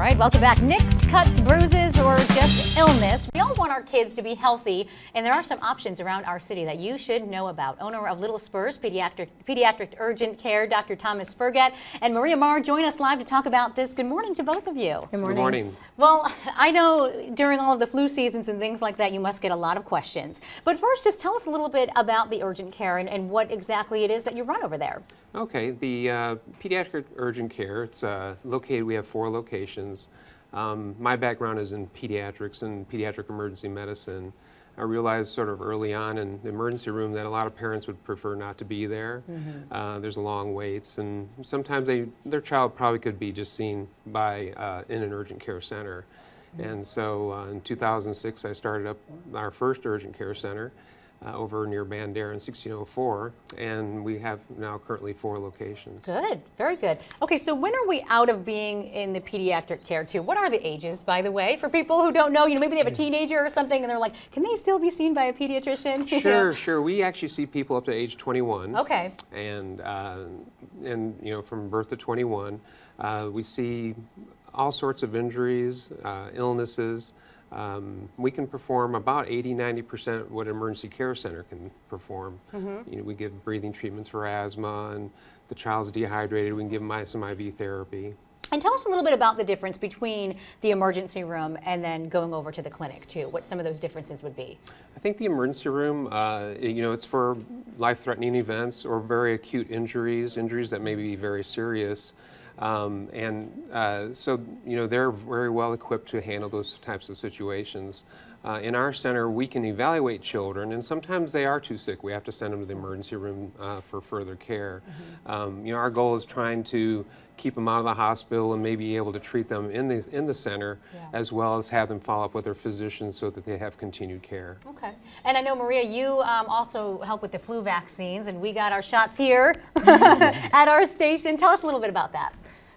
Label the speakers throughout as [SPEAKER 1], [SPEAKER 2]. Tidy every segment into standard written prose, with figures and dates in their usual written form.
[SPEAKER 1] right, welcome back. Nicks, cuts, bruises, or just illness. We all want our kids to be healthy, and there are some options around our city that you should know about. Owner of Little Spurs, Pediatric Urgent Care, Dr. Thomas Spurgat, and Maria Marr join us live to talk about this. Good morning to both of you.
[SPEAKER 2] Good morning.
[SPEAKER 3] Good morning.
[SPEAKER 1] Well, I know during all of the flu seasons and things like that, you must get a lot of questions. But first, just tell us a little bit about the urgent care and what exactly it is that you run over there.
[SPEAKER 3] Okay, the Pediatric Urgent Care, it's located, we have 4 locations. My background is in pediatrics and pediatric emergency medicine. I realized sort of early on in the emergency room that a lot of parents would prefer not to be there. There's long waits, and sometimes their child probably could be just seen by in an urgent care center. And so in 2006, I started up our first urgent care center over near Bandera in 1604, and we have now currently 4 locations.
[SPEAKER 1] Good, very good. Okay, so when are we out of being in the pediatric care too? What are the ages, by the way, for people who don't know? You know, maybe they have a teenager or something, and they're like, can they still be seen by a pediatrician?
[SPEAKER 3] Sure. We actually see people up to age 21.
[SPEAKER 1] Okay.
[SPEAKER 3] And you know, from birth to 21, we see all sorts of injuries, illnesses. We can perform about 80–90% what an emergency care center can perform. You know, we give breathing treatments for asthma, and the child's dehydrated, we can give them some IV therapy.
[SPEAKER 1] And tell us a little bit about the difference between the emergency room and then going over to the clinic too, what some of those differences would be.
[SPEAKER 3] I think the emergency room, you know, it's for life-threatening events or very acute injuries that may be very serious. So, you know, they're very well equipped to handle those types of situations. In our center, we can evaluate children, and sometimes they are too sick. We have to send them to the emergency room for further care. You know, our goal is trying to keep them out of the hospital and maybe able to treat them in the center, as well as have them follow up with their physicians so that they have continued care. Okay.
[SPEAKER 1] And I know, Maria, you also help with the flu vaccines, and we got our shots here at our station. Tell us a little bit about that.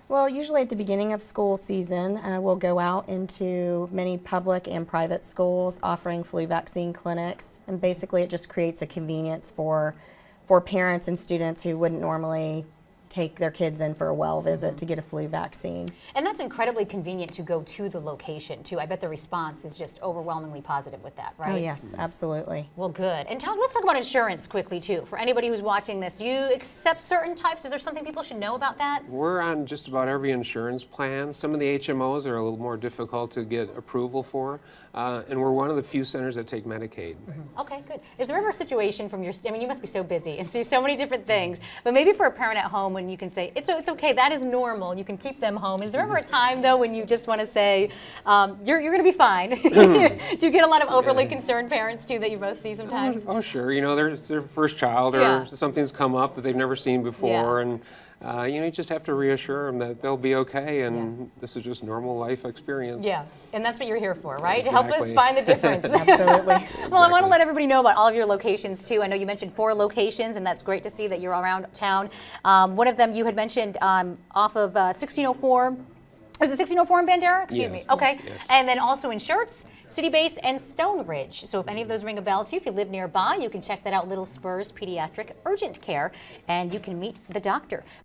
[SPEAKER 2] Well, usually at the beginning of school season, we'll go out into many public and private schools offering flu vaccine clinics, and basically it just creates a convenience for parents and students who wouldn't normally take their kids in for a well visit to get a flu vaccine.
[SPEAKER 1] And that's incredibly convenient to go to the location too. I bet the response is just overwhelmingly positive with that, right?
[SPEAKER 2] Oh yes, absolutely.
[SPEAKER 1] Well, good. And let's talk about insurance quickly too. For anybody who's watching this, you accept certain types. Is there something people should know about that?
[SPEAKER 3] We're on just about every insurance plan. Some of the HMOs are a little more difficult to get approval for, and we're one of the few centers that take Medicaid.
[SPEAKER 1] Okay, good. Is there ever a situation from your, I mean, you must be so busy and see so many different things, but maybe for a parent at home when you can say, it's okay, that is normal, you can keep them home. Is there ever a time, though, when you just want to say, you're going to be fine? Do you get a lot of overly concerned parents, too, that you both see sometimes?
[SPEAKER 3] Oh, sure. You know, there's their first child or something's come up that they've never seen before, and you know, you just have to reassure them that they'll be okay, and this is just normal life experience.
[SPEAKER 1] Yeah, and that's what you're here for, right?
[SPEAKER 3] Exactly.
[SPEAKER 1] To help us find the difference.
[SPEAKER 2] Absolutely.
[SPEAKER 1] Well, I want to let everybody know about all of your locations, too. I know you mentioned 4 locations, and that's great to see that you're around town. One of them you had mentioned off of 1604. Was it 1604 in Bandera? Excuse me. Okay.
[SPEAKER 3] Yes.
[SPEAKER 1] And then also in Schertz, City Base, and Stone Ridge. So if any of those ring a bell to you, if you live nearby, you can check that out, Little Spurs Pediatric Urgent Care, and you can meet the doctor.